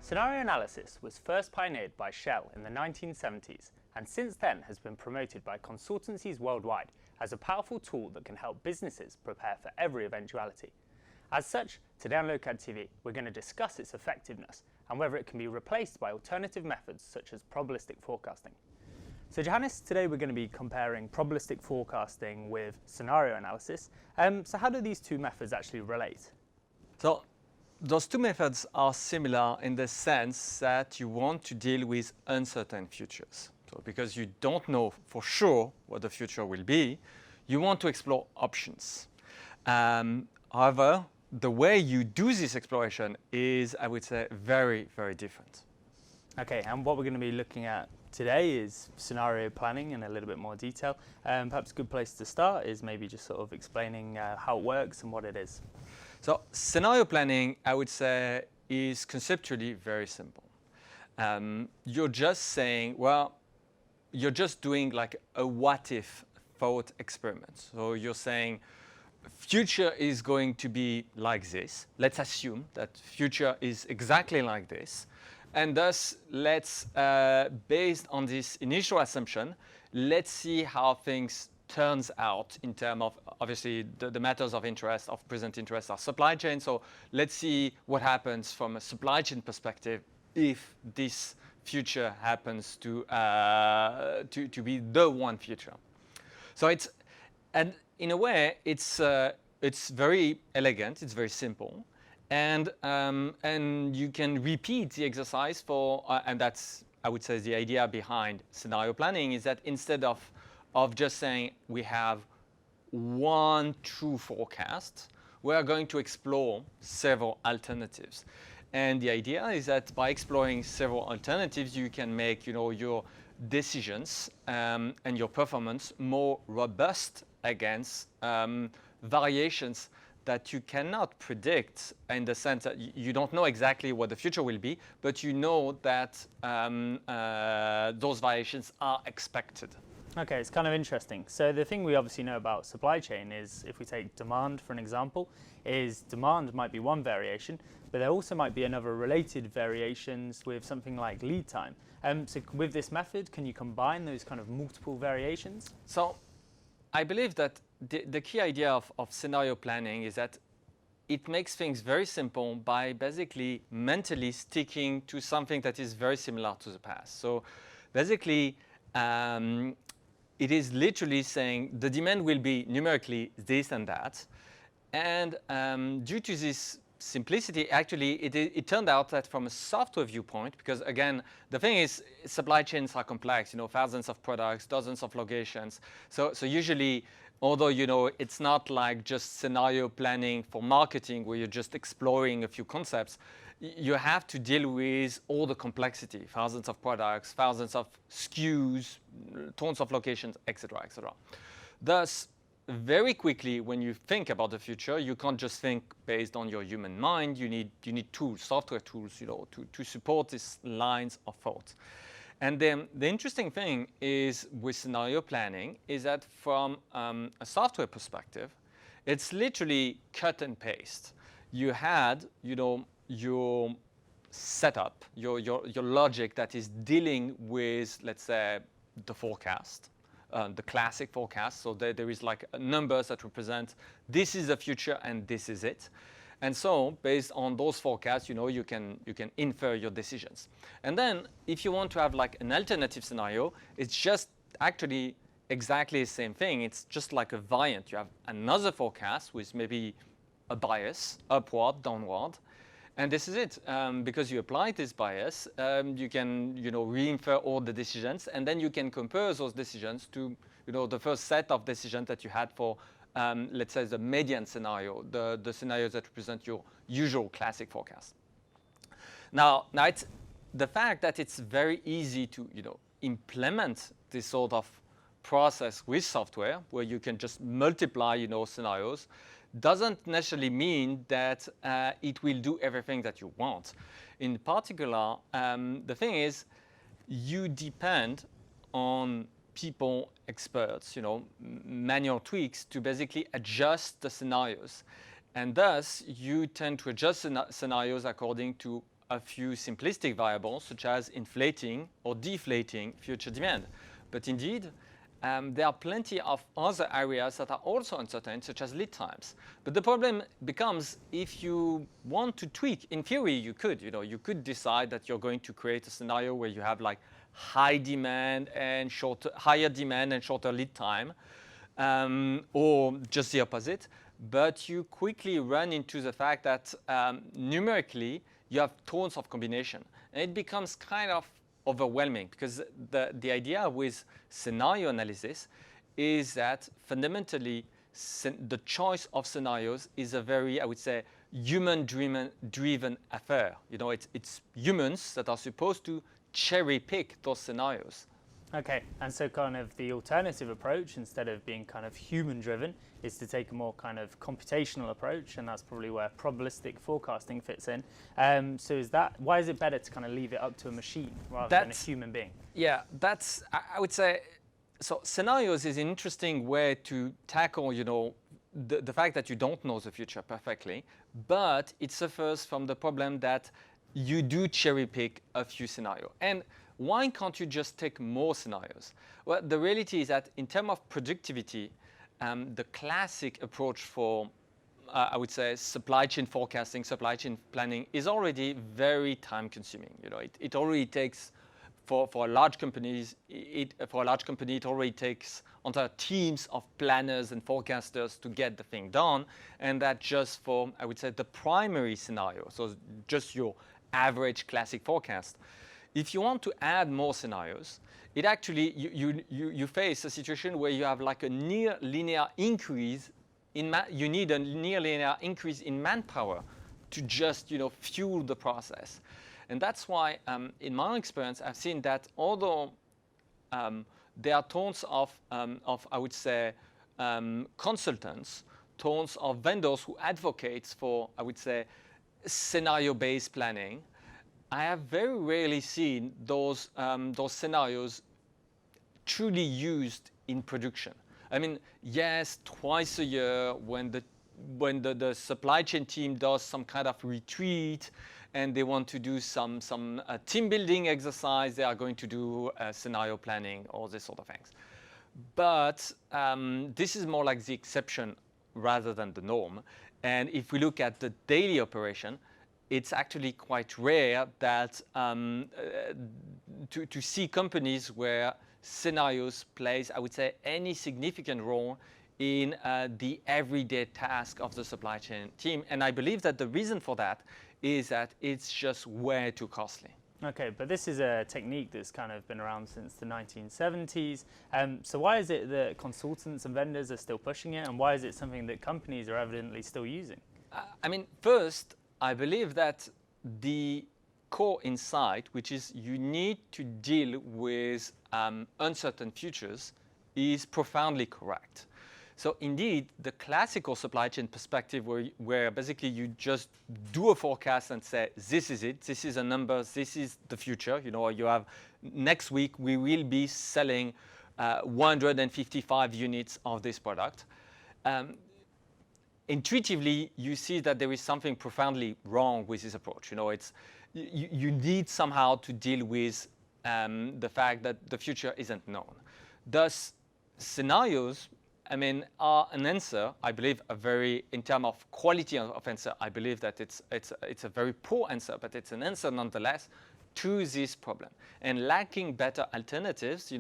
Scenario analysis was first pioneered by Shell in the 1970s and since then has been promoted by consultancies worldwide as a powerful tool that can help businesses prepare for every eventuality. As such, today on Lokad TV, we're going to discuss its effectiveness and whether it can be replaced by alternative methods such as probabilistic forecasting. So Johannes, today we're going to be comparing probabilistic forecasting with scenario analysis. So how do these two methods actually relate? So those two methods are similar in the sense that you want to deal with uncertain futures. So because you don't know for sure what the future will be, you want to explore options. However, the way you do this exploration is, I would say, very, very different. Okay, and what we're going to be looking at today is scenario planning in a little bit more detail. Perhaps a good place to start is maybe just sort of explaining how it works and what it is. So scenario planning, I would say, is conceptually very simple. You're just saying, well, you're just doing like a what-if thought experiment. So you're saying, future is going to be like this. Let's assume that future is exactly like this. And thus, let's, based on this initial assumption, let's see how things turns out in terms of, obviously, the matters of interest, of present interest are supply chain. So let's see what happens from a supply chain perspective if this future happens to be the one future. So it's, and in a way, it's very elegant, it's very simple. And you can repeat the exercise for, and that's, I would say, the idea behind scenario planning is that instead of just saying we have one true forecast, we are going to explore several alternatives. And the idea is that by exploring several alternatives, you can make, your decisions and your performance more robust against variations that you cannot predict, in the sense that you don't know exactly what the future will be, but you know that those variations are expected. Okay, it's kind of interesting. So the thing we obviously know about supply chain is, if we take demand for an example, is demand might be one variation, but there also might be another related variations with something like lead time. So with this method, can you combine those kind of multiple variations? So I believe that the key idea of scenario planning is that it makes things very simple by basically mentally sticking to something that is very similar to the past. So basically, it is literally saying the demand will be numerically this and that. And due to this simplicity, actually, it turned out that from a software viewpoint, because again, the thing is, supply chains are complex, thousands of products, dozens of locations. So usually, although, it's not like just scenario planning for marketing where you're just exploring a few concepts, you have to deal with all the complexity, thousands of products, thousands of SKUs, tons of locations, etc., etc. Thus, very quickly, when you think about the future, you can't just think based on your human mind. You need tools, software tools, to support these lines of thought. And then the interesting thing is with scenario planning is that from a software perspective, it's literally cut and paste. You had, your setup, your logic that is dealing with, let's say, the forecast. The classic forecast, so there is like numbers that represent this is the future and this is it. And so based on those forecasts, you can infer your decisions. And then if you want to have like an alternative scenario, it's just actually exactly the same thing. It's just like a variant. You have another forecast with maybe a bias, upward, downward. And this is it. Because you apply this bias, you can re-infer all the decisions, and then you can compare those decisions to the first set of decisions that you had for, let's say, the median scenario, the scenarios that represent your usual classic forecast. Now it's the fact that it's very easy to implement this sort of process with software, where you can just multiply scenarios, doesn't necessarily mean that it will do everything that you want. In particular, the thing is, you depend on people, experts, manual tweaks to basically adjust the scenarios. And thus, you tend to adjust scenarios according to a few simplistic variables, such as inflating or deflating future demand. But indeed, there are plenty of other areas that are also uncertain, such as lead times. But the problem becomes if you want to tweak. In theory, you could decide that you're going to create a scenario where you have like higher demand and shorter lead time, or just the opposite. But you quickly run into the fact that numerically you have tons of combination, and it becomes kind of overwhelming, because the idea with scenario analysis is that fundamentally the choice of scenarios is a very, I would say, human-driven affair. It's humans that are supposed to cherry pick those scenarios. Okay, and so kind of the alternative approach, instead of being kind of human-driven, is to take a more kind of computational approach, and that's probably where probabilistic forecasting fits in. So why is it better to kind of leave it up to a machine rather than a human being? Yeah, I would say, so scenarios is an interesting way to tackle, the fact that you don't know the future perfectly, but it suffers from the problem that you do cherry pick a few scenarios. And why can't you just take more scenarios? Well, the reality is that in terms of productivity, the classic approach for, I would say, supply chain forecasting, supply chain planning is already very time-consuming. It already takes, for a large company, it already takes entire teams of planners and forecasters to get the thing done, and that just for, I would say, the primary scenario, so just your average classic forecast. If you want to add more scenarios, it actually, you face a situation where you have like a near linear increase you need a near linear increase in manpower to just, fuel the process. And that's why, in my experience, I've seen that although there are tons of I would say, consultants, tons of vendors who advocate for, I would say, scenario-based planning, I have very rarely seen those scenarios truly used in production. I mean, yes, twice a year when the supply chain team does some kind of retreat and they want to do some team building exercise, they are going to do scenario planning, all these sort of things. But this is more like the exception rather than the norm. And if we look at the daily operation, it's actually quite rare that to see companies where scenarios plays, I would say, any significant role in the everyday task of the supply chain team. And I believe that the reason for that is that it's just way too costly. Okay, but this is a technique that's kind of been around since the 1970s. So why is it that consultants and vendors are still pushing it, and why is it something that companies are evidently still using? I mean, first, I believe that the core insight, which is you need to deal with uncertain futures, is profoundly correct. So indeed, the classical supply chain perspective where basically you just do a forecast and say, this is it, this is a number, this is the future. You have next week, we will be selling 155 units of this product. Intuitively, you see that there is something profoundly wrong with this approach. You need somehow to deal with the fact that the future isn't known. Thus, scenarios, are an answer. I believe in terms of quality of answer, I believe that it's a very poor answer, but it's an answer nonetheless to this problem. And lacking better alternatives,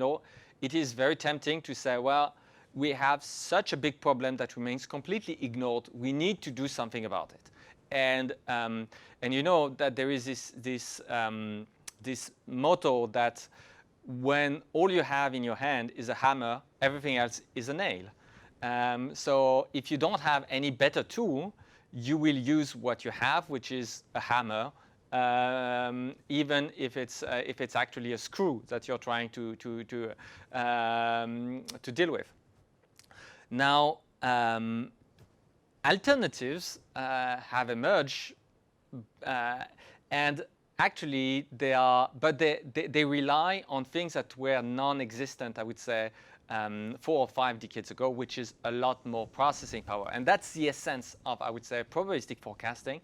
it is very tempting to say, well, we have such a big problem that remains completely ignored. We need to do something about it. And that there is this motto that when all you have in your hand is a hammer, everything else is a nail. So if you don't have any better tool, you will use what you have, which is a hammer, even if it's actually a screw that you're trying to deal with. Now, alternatives have emerged, and actually they rely on things that were non-existent, I would say, 4 or 5 decades ago, which is a lot more processing power. And that's the essence of, I would say, probabilistic forecasting.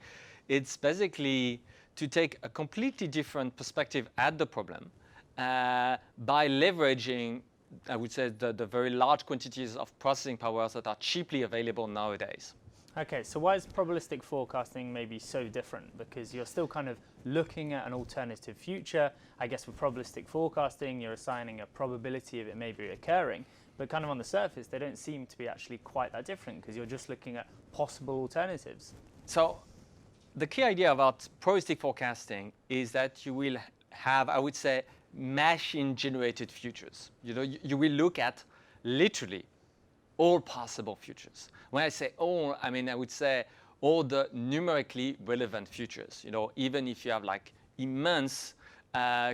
It's basically to take a completely different perspective at the problem by leveraging, I would say, the very large quantities of processing powers that are cheaply available nowadays. Okay, so why is probabilistic forecasting maybe so different? Because you're still kind of looking at an alternative future. I guess with probabilistic forecasting, you're assigning a probability of it maybe occurring, but kind of on the surface, they don't seem to be actually quite that different because you're just looking at possible alternatives. So the key idea about probabilistic forecasting is that you will have, I would say, machine-generated futures. You will look at literally all possible futures. When I say all, I mean I would say all the numerically relevant futures. Even if you have like immense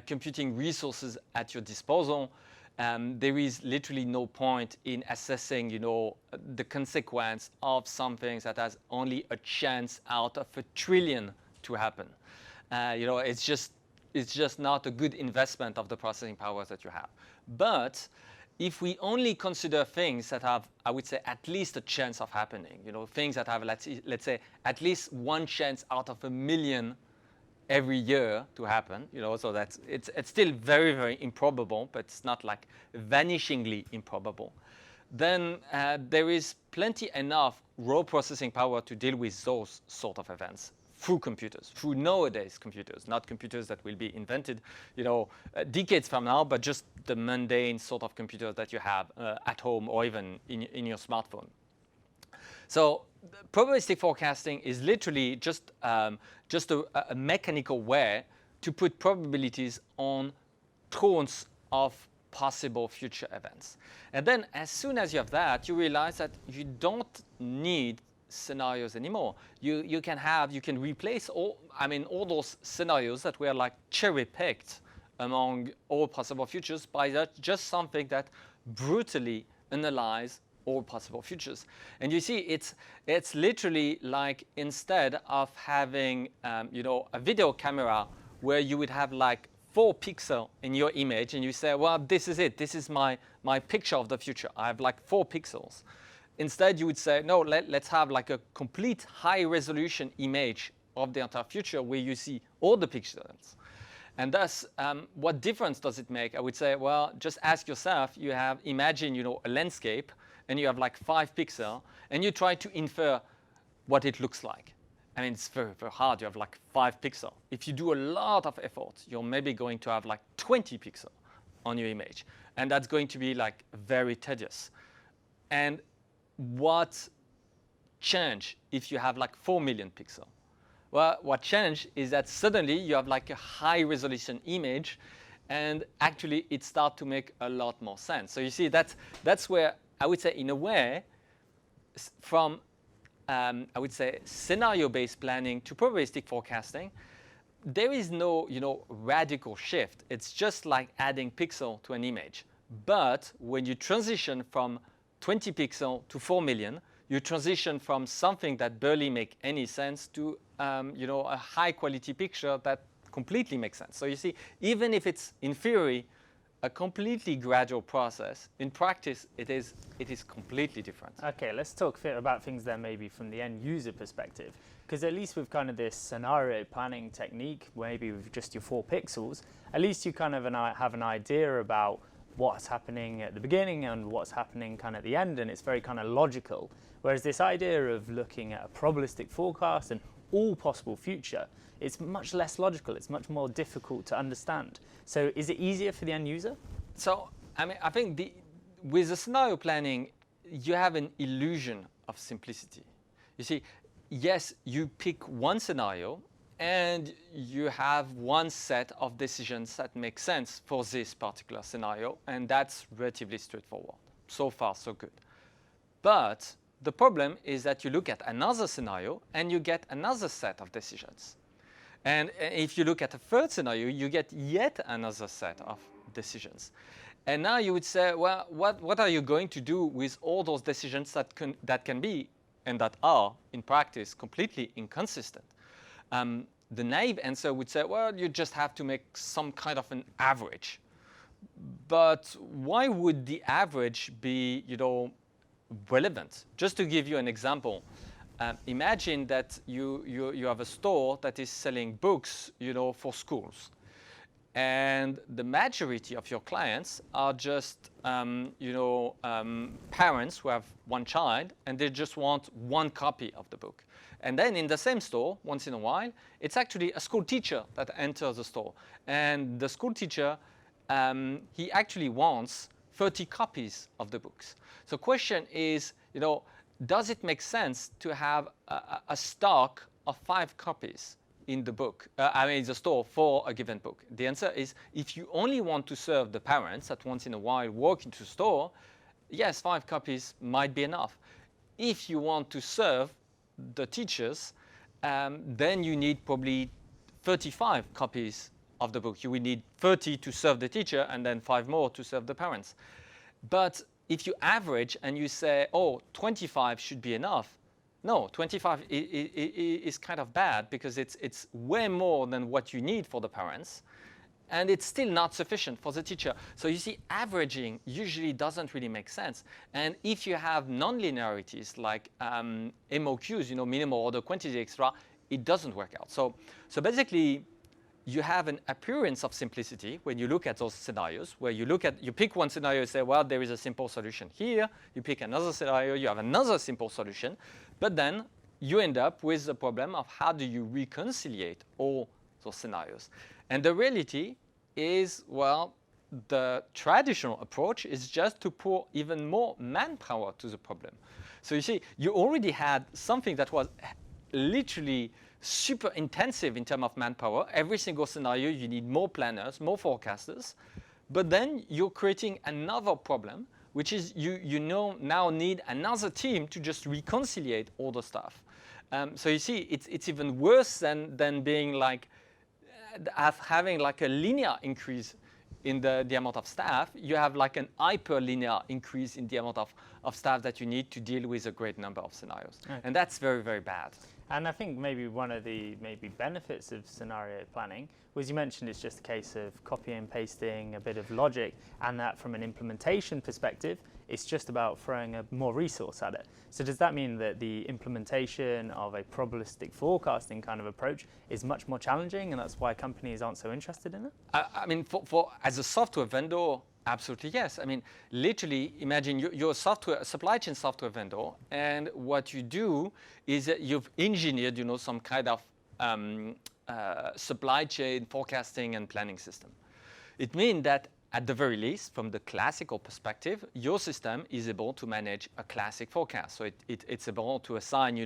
computing resources at your disposal, there is literally no point in assessing, the consequence of something that has only a chance out of 1 trillion to happen. It's just not a good investment of the processing powers that you have. But if we only consider things that have, I would say, at least a chance of happening, things that have, let's say, at least one chance out of 1 million every year to happen, so that's it's still very, very improbable, but it's not like vanishingly improbable. Then there is plenty enough raw processing power to deal with those sort of events through computers, through nowadays computers, not computers that will be invented, decades from now, but just the mundane sort of computers that you have at home or even in your smartphone. So probabilistic forecasting is literally just a mechanical way to put probabilities on tons of possible future events. And then as soon as you have that, you realize that you don't need scenarios anymore. You can replace all those scenarios that were like cherry-picked among all possible futures by just something that brutally analyze all possible futures. And you see, it's literally like instead of having a video camera where you would have like 4 pixels in your image and you say, well, this is it. This is my picture of the future. I have like 4 pixels. Instead, you would say, no, let's have like a complete high-resolution image of the entire future where you see all the pixels. And thus, what difference does it make? I would say, well, just ask yourself, imagine a landscape, and you have like 5 pixels, and you try to infer what it looks like. I mean, it's very, very hard. You have like 5 pixels. If you do a lot of effort, you're maybe going to have like 20 pixels on your image. And that's going to be like very tedious. And what change if you have like 4 million pixels? Well, what changed is that suddenly you have like a high resolution image, and actually it starts to make a lot more sense. So you see, that's where I would say, in a way, from I would say scenario-based planning to probabilistic forecasting, there is no radical shift. It's just like adding pixel to an image. But when you transition from 20 pixels to 4 million, you transition from something that barely makes any sense to a high-quality picture that completely makes sense. So you see, even if it's in theory a completely gradual process, in practice it is completely different. Okay, let's talk about things then maybe from the end user perspective, because at least with kind of this scenario planning technique, maybe with just your 4 pixels, at least you kind of have an idea about what's happening at the beginning and what's happening kind of at the end, and it's very kind of logical. Whereas this idea of looking at a probabilistic forecast and all possible future, it's much less logical. It's much more difficult to understand. So is it easier for the end user? So I think with the scenario planning, you have an illusion of simplicity. You see, yes, you pick one scenario and you have one set of decisions that make sense for this particular scenario, and that's relatively straightforward. So far, so good. But the problem is that you look at another scenario and you get another set of decisions. And if you look at a third scenario, you get yet another set of decisions. And now you would say, well, what are you going to do with all those decisions that can be and that are, in practice, completely inconsistent? The naive answer would say, well, you just have to make some kind of an average. But why would the average be, relevant? Just to give you an example, imagine that you have a store that is selling books, for schools. And the majority of your clients are just, parents who have one child, and they just want one copy of the book. And then in the same store, once in a while, it's actually a school teacher that enters the store. And the school teacher, he actually wants 30 copies of the books. So question is, does it make sense to have a stock of 5 copies in the book, in the store for a given book? The answer is, if you only want to serve the parents that once in a while walk into the store, yes, 5 copies might be enough. If you want to serve the teachers, then you need probably 35 copies of the book. You will need 30 to serve the teacher and then 5 more to serve the parents. But if you average and you say, 25 should be enough, no, 25 is kind of bad, because it's way more than what you need for the parents, and it's still not sufficient for the teacher. So you see, averaging usually doesn't really make sense. And if you have non-linearities like MOQs, minimal order quantity extra, it doesn't work out. So basically, you have an appearance of simplicity when you look at those scenarios, where you pick one scenario and say, well, there is a simple solution here. You pick another scenario, you have another simple solution. But then you end up with the problem of how do you reconciliate all those scenarios. And the reality is, well, the traditional approach is just to pour even more manpower to the problem. So you see, you already had something that was literally super intensive in terms of manpower. Every single scenario, you need more planners, more forecasters. But then you're creating another problem, which is you now need another team to just reconciliate all the stuff. So you see, it's even worse than being like having like a linear increase in the amount of staff. You have like an hyperlinear increase in the amount of staff that you need to deal with a great number of scenarios. Okay. And that's very, very bad. And I think maybe one of the benefits of scenario planning was, you mentioned it's just a case of copying and pasting a bit of logic, and that from an implementation perspective, it's just about throwing more resource at it. So does that mean that the implementation of a probabilistic forecasting kind of approach is much more challenging, and that's why companies aren't so interested in it? I mean, for as a software vendor, absolutely yes. I mean, literally, imagine you're a supply chain software vendor, and what you do is that you've engineered, some kind of supply chain forecasting and planning system. It means that at the very least, from the classical perspective, your system is able to manage a classic forecast. So it's able to assign,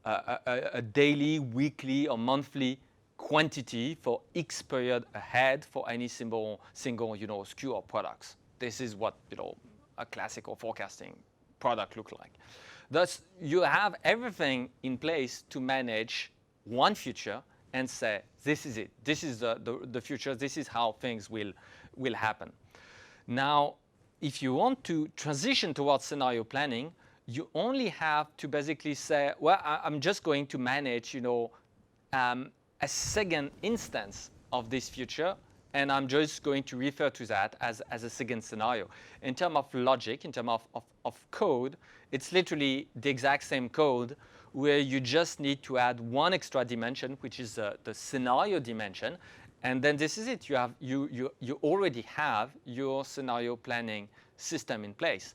a daily, weekly, or monthly quantity for X period ahead for any single SKU or products. This is what a classical forecasting product looks like. Thus, you have everything in place to manage one future and say, this is it. This is the future. This is how things will happen. Now, if you want to transition towards scenario planning, you only have to basically say, well, I'm just going to manage, a second instance of this future, and I'm just going to refer to that as a second scenario. In terms of logic, in terms of code, it's literally the exact same code, where you just need to add one extra dimension, which is the scenario dimension, and then this is it. You already have your scenario planning system in place.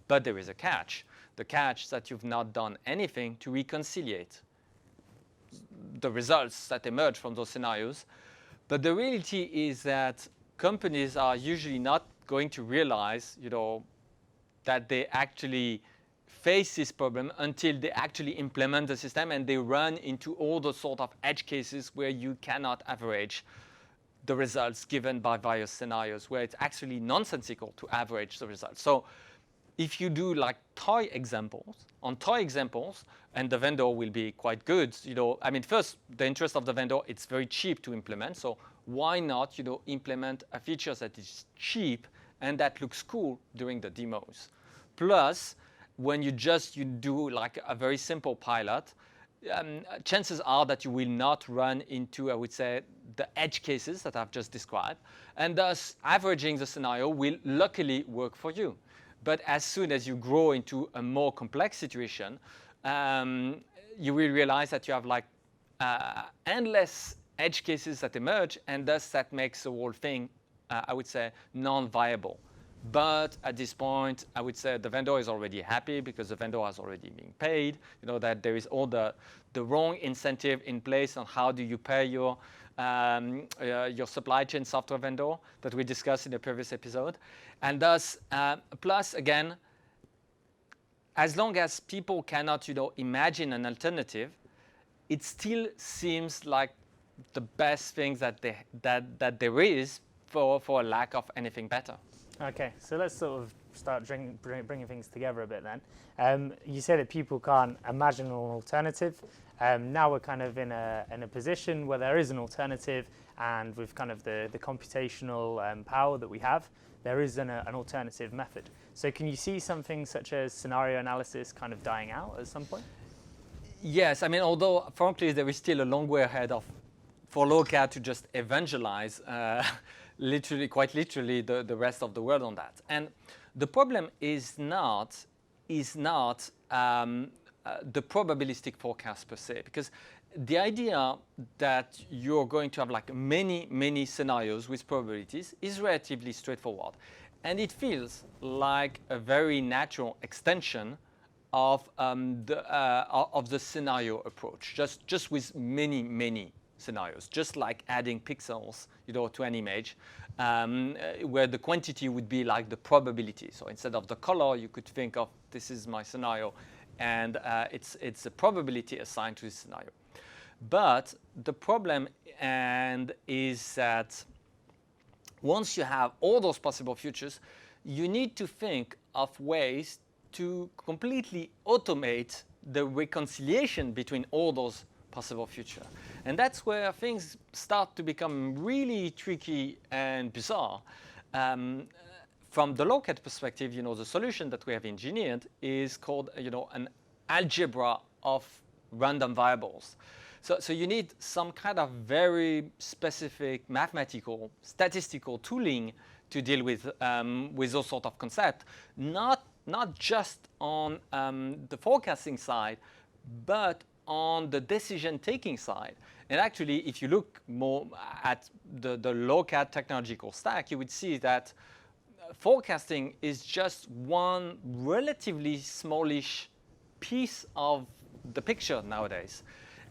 But there is a catch. The catch is that you've not done anything to reconciliate the results that emerge from those scenarios. But the reality is that companies are usually not going to realize, that they actually face this problem until they actually implement the system and they run into all the sort of edge cases where you cannot average the results given by various scenarios, where it's actually nonsensical to average the results. So if you do like toy examples, and the vendor will be quite good, I mean, first, the interest of the vendor, it's very cheap to implement. So why not, implement a feature that is cheap and that looks cool during the demos? Plus, when you do like a very simple pilot, chances are that you will not run into, I would say, the edge cases that I've just described, and thus averaging the scenario will luckily work for you. But as soon as you grow into a more complex situation, you will realize that you have like endless edge cases that emerge, and thus that makes the whole thing, I would say, non-viable. But at this point, I would say the vendor is already happy because the vendor has already been paid. You know that there is all the wrong incentive in place on how do you pay your supply chain software vendor that we discussed in the previous episode. And thus, plus again, as long as people cannot, imagine an alternative, it still seems like the best thing that there is for a lack of anything better. Okay, so let's sort of start bringing things together a bit then. You say that people can't imagine an alternative. Now we're kind of in a position where there is an alternative, and with kind of the computational power that we have, there is an alternative method. So can you see something such as scenario analysis kind of dying out at some point? Yes, I mean, although frankly there is still a long way ahead for Lokad to just evangelize quite literally the rest of the world on that. And the problem is not the probabilistic forecast per se, because the idea that you're going to have like many scenarios with probabilities is relatively straightforward, and it feels like a very natural extension of the scenario approach, just with many scenarios, just like adding pixels, to an image, where the quantity would be like the probability. So instead of the color, you could think of this is my scenario, and it's a probability assigned to this scenario. But the problem is that once you have all those possible futures, you need to think of ways to completely automate the reconciliation between all those possible futures. And that's where things start to become really tricky and bizarre. From the Lokad perspective, the solution that we have engineered is called, an algebra of random variables. So you need some kind of very specific mathematical, statistical tooling to deal with those sort of concepts, not just on the forecasting side, but on the decision-taking side. And actually, if you look more at the Lokad technological stack, you would see that forecasting is just one relatively smallish piece of the picture nowadays.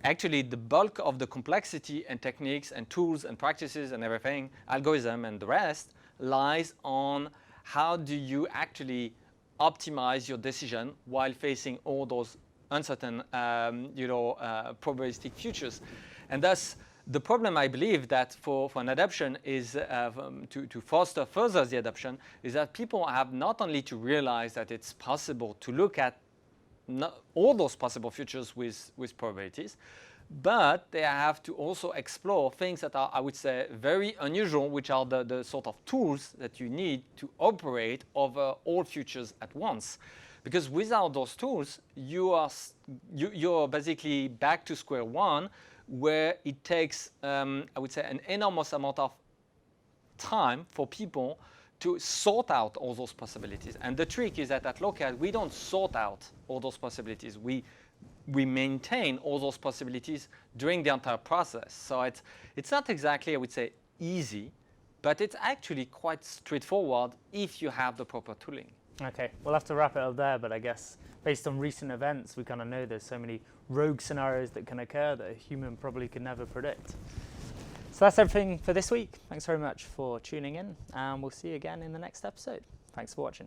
Actually, the bulk of the complexity and techniques and tools and practices and everything, algorithm and the rest, lies on how do you actually optimize your decision while facing all those uncertain, probabilistic futures. And thus, the problem, I believe, that for an adoption is to foster further the adoption is that people have not only to realize that it's possible to look at all those possible futures with probabilities, but they have to also explore things that are, I would say, very unusual, which are the sort of tools that you need to operate over all futures at once. Because without those tools, you're basically back to square one, where it takes, I would say, an enormous amount of time for people to sort out all those possibilities. And the trick is that at Lokad, we don't sort out all those possibilities. We maintain all those possibilities during the entire process. So it's not exactly, I would say, easy, but it's actually quite straightforward if you have the proper tooling. Okay, we'll have to wrap it up there, but I guess based on recent events, we kind of know there's so many rogue scenarios that can occur that a human probably could never predict. So that's everything for this week. Thanks very much for tuning in, and we'll see you again in the next episode. Thanks for watching.